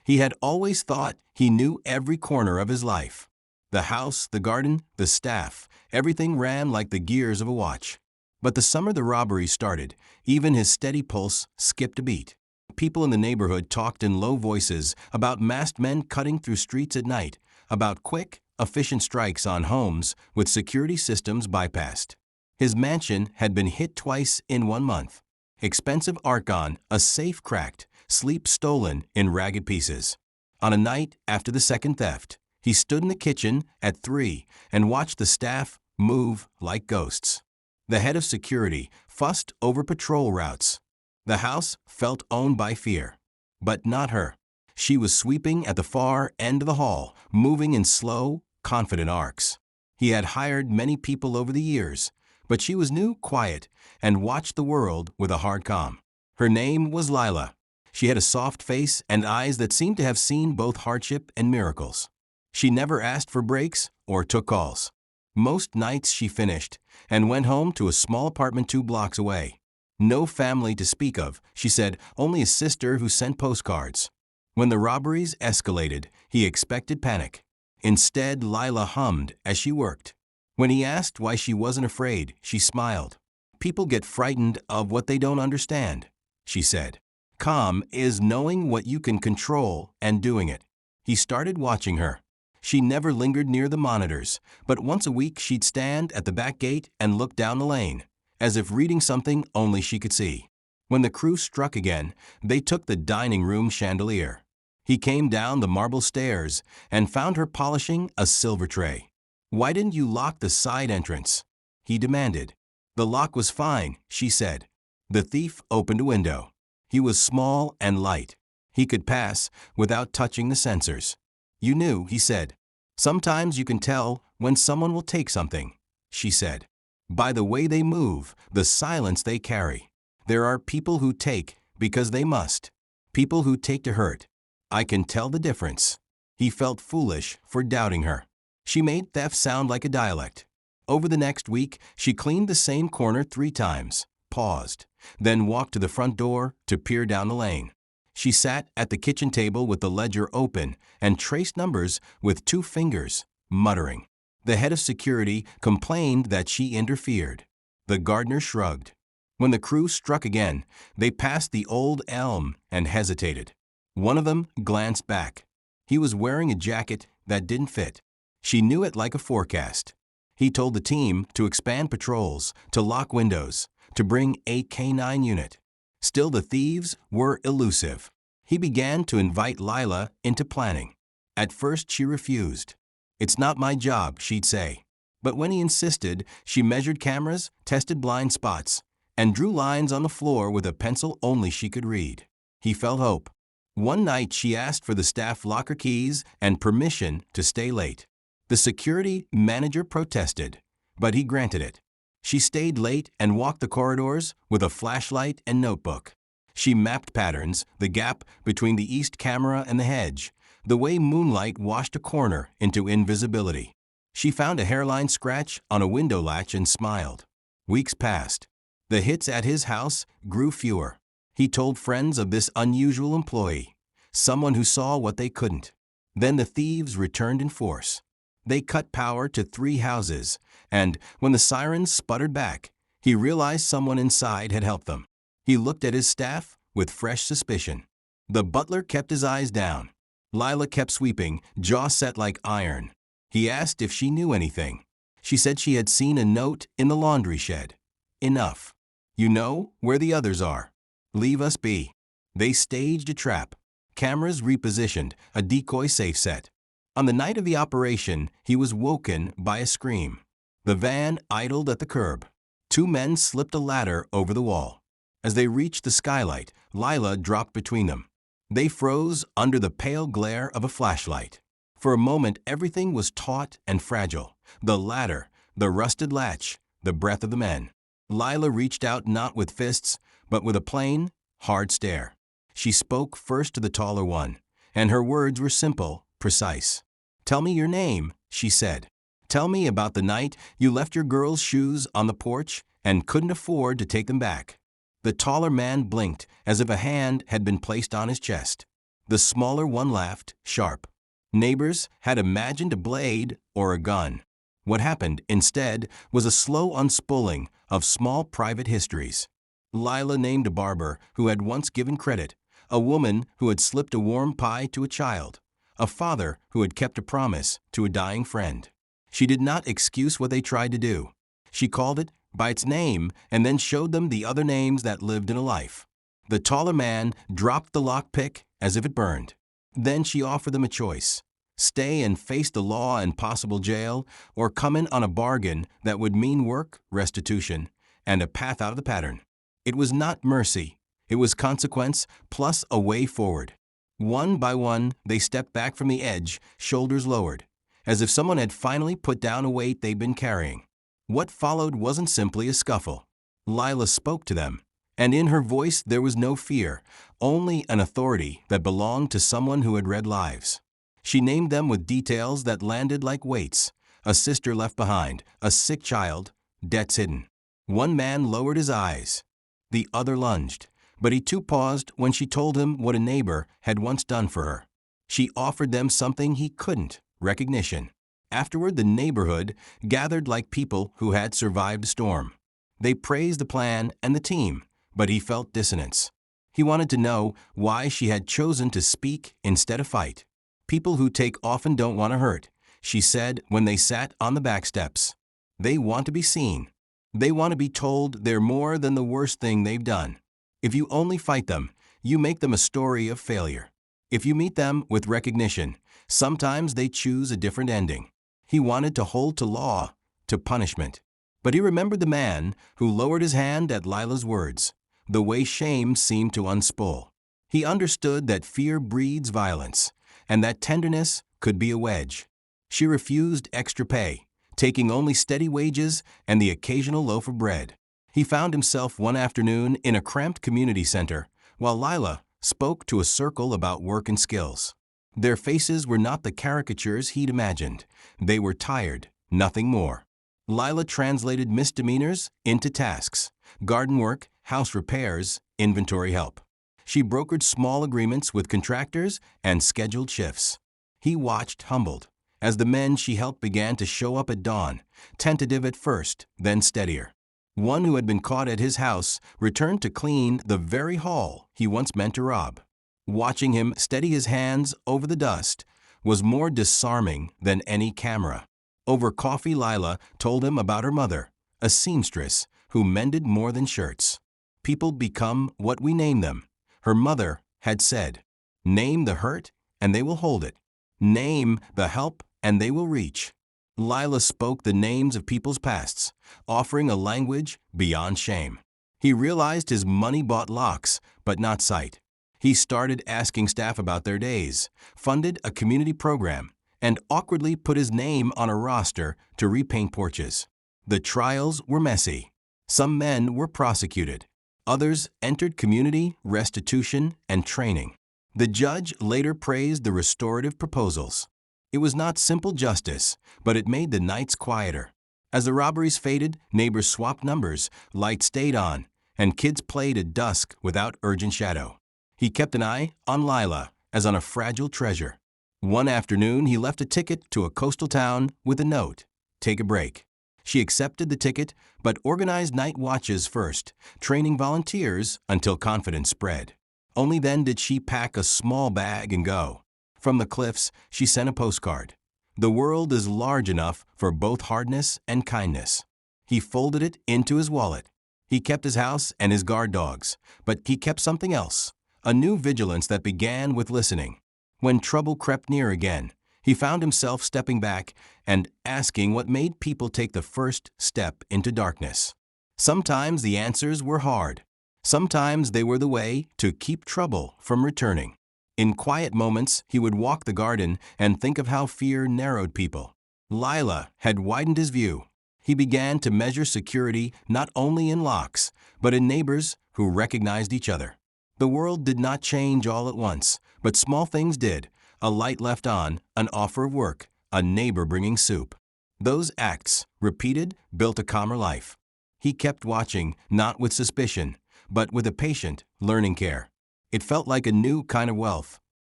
He had always thought he knew every corner of his life. The house, the garden, the staff, everything ran like the gears of a watch. But the summer the robbery started, even his steady pulse skipped a beat. People in the neighborhood talked in low voices about masked men cutting through streets at night, about quick, efficient strikes on homes with security systems bypassed. His mansion had been hit twice in 1 month. Expensive art gone, a safe cracked, sleep stolen in ragged pieces. On a night after the second theft, he stood in the kitchen at 3 and watched the staff move like ghosts. The head of security fussed over patrol routes. The house felt owned by fear. But not her. She was sweeping at the far end of the hall, moving in slow, confident arcs. He had hired many people over the years, but she was new, quiet, and watched the world with a hard calm. Her name was Lila. She had a soft face and eyes that seemed to have seen both hardship and miracles. She never asked for breaks or took calls. Most nights she finished and went home to a small apartment 2 blocks away. No family to speak of, she said, only a sister who sent postcards. When the robberies escalated, he expected panic. Instead, Lila hummed as she worked. When he asked why she wasn't afraid, she smiled. People get frightened of what they don't understand, she said. Calm is knowing what you can control and doing it. He started watching her. She never lingered near the monitors, but once a week she'd stand at the back gate and look down the lane, as if reading something only she could see. When the crew struck again, they took the dining room chandelier. He came down the marble stairs and found her polishing a silver tray. "Why didn't you lock the side entrance?" he demanded. "The lock was fine," she said. The thief opened a window. He was small and light. He could pass without touching the sensors. "You knew," he said. "Sometimes you can tell when someone will take something," she said. "By the way they move, the silence they carry. There are people who take because they must. People who take to hurt. I can tell the difference." He felt foolish for doubting her. She made theft sound like a dialect. Over the next week, she cleaned the same corner 3 times, paused, then walked to the front door to peer down the lane. She sat at the kitchen table with the ledger open and traced numbers with 2 fingers, muttering. The head of security complained that she interfered. The gardener shrugged. When the crew struck again, they passed the old elm and hesitated. One of them glanced back. He was wearing a jacket that didn't fit. She knew it like a forecast. He told the team to expand patrols, to lock windows, to bring a K9 unit. Still, the thieves were elusive. He began to invite Lila into planning. At first, she refused. "It's not my job," she'd say. But when he insisted, she measured cameras, tested blind spots, and drew lines on the floor with a pencil only she could read. He felt hope. One night, she asked for the staff locker keys and permission to stay late. The security manager protested, but he granted it. She stayed late and walked the corridors with a flashlight and notebook. She mapped patterns, the gap between the east camera and the hedge, the way moonlight washed a corner into invisibility. She found a hairline scratch on a window latch and smiled. Weeks passed. The hits at his house grew fewer. He told friends of this unusual employee, someone who saw what they couldn't. Then the thieves returned in force. They cut power to 3 houses, and when the sirens sputtered back, he realized someone inside had helped them. He looked at his staff with fresh suspicion. The butler kept his eyes down. Lila kept sweeping, jaw set like iron. He asked if she knew anything. She said she had seen a note in the laundry shed. "Enough. You know where the others are. Leave us be." They staged a trap. Cameras repositioned, a decoy safe set. On the night of the operation, he was woken by a scream. The van idled at the curb. 2 men slipped a ladder over the wall. As they reached the skylight, Lila dropped between them. They froze under the pale glare of a flashlight. For a moment, everything was taut and fragile. The ladder, the rusted latch, the breath of the men. Lila reached out not with fists, but with a plain, hard stare. She spoke first to the taller one, and her words were simple, precise. "Tell me your name," she said. "Tell me about the night you left your girl's shoes on the porch and couldn't afford to take them back." The taller man blinked as if a hand had been placed on his chest. The smaller one laughed, sharp. Neighbors had imagined a blade or a gun. What happened, instead, was a slow unspooling of small private histories. Lila named a barber who had once given credit, a woman who had slipped a warm pie to a child, a father who had kept a promise to a dying friend. She did not excuse what they tried to do. She called it by its name and then showed them the other names that lived in a life. The taller man dropped the lockpick as if it burned. Then she offered them a choice: stay and face the law and possible jail, or come in on a bargain that would mean work, restitution, and a path out of the pattern. It was not mercy. It was consequence plus a way forward. One by one, they stepped back from the edge, shoulders lowered, as if someone had finally put down a weight they'd been carrying. What followed wasn't simply a scuffle. Lila spoke to them, and in her voice there was no fear, only an authority that belonged to someone who had read lives. She named them with details that landed like weights: a sister left behind, a sick child, debts hidden. One man lowered his eyes. The other lunged, but he too paused when she told him what a neighbor had once done for her. She offered them something he couldn't: recognition. Afterward, the neighborhood gathered like people who had survived a storm. They praised the plan and the team, but he felt dissonance. He wanted to know why she had chosen to speak instead of fight. People who take often don't want to hurt, she said when they sat on the back steps. They want to be seen. They want to be told they're more than the worst thing they've done. If you only fight them, you make them a story of failure. If you meet them with recognition, sometimes they choose a different ending. He wanted to hold to law, to punishment. But he remembered the man who lowered his hand at Lila's words, the way shame seemed to unspool. He understood that fear breeds violence, and that tenderness could be a wedge. She refused extra pay, taking only steady wages and the occasional loaf of bread. He found himself one afternoon in a cramped community center, while Lila spoke to a circle about work and skills. Their faces were not the caricatures he'd imagined. They were tired, nothing more. Lila translated misdemeanors into tasks: garden work, house repairs, inventory help. She brokered small agreements with contractors and scheduled shifts. He watched, humbled, as the men she helped began to show up at dawn, tentative at first, then steadier. One who had been caught at his house returned to clean the very hall he once meant to rob. Watching him steady his hands over the dust was more disarming than any camera. Over coffee, Lila told him about her mother, a seamstress who mended more than shirts. People become what we name them. Her mother had said, name the hurt and they will hold it. Name the help and they will reach. Lila spoke the names of people's pasts, offering a language beyond shame. He realized his money bought locks, but not sight. He started asking staff about their days, funded a community program, and awkwardly put his name on a roster to repaint porches. The trials were messy. Some men were prosecuted. Others entered community, restitution, and training. The judge later praised the restorative proposals. It was not simple justice, but it made the nights quieter. As the robberies faded, neighbors swapped numbers, lights stayed on, and kids played at dusk without urgent shadow. He kept an eye on Lila as on a fragile treasure. One afternoon, he left a ticket to a coastal town with a note: take a break. She accepted the ticket, but organized night watches first, training volunteers until confidence spread. Only then did she pack a small bag and go. From the cliffs, she sent a postcard. The world is large enough for both hardness and kindness. He folded it into his wallet. He kept his house and his guard dogs, but he kept something else, a new vigilance that began with listening. When trouble crept near again, he found himself stepping back and asking what made people take the first step into darkness. Sometimes the answers were hard. Sometimes they were the way to keep trouble from returning. In quiet moments, he would walk the garden and think of how fear narrowed people. Lila had widened his view. He began to measure security not only in locks, but in neighbors who recognized each other. The world did not change all at once, but small things did: a light left on, an offer of work, a neighbor bringing soup. Those acts, repeated, built a calmer life. He kept watching, not with suspicion, but with a patient, learning care. It felt like a new kind of wealth,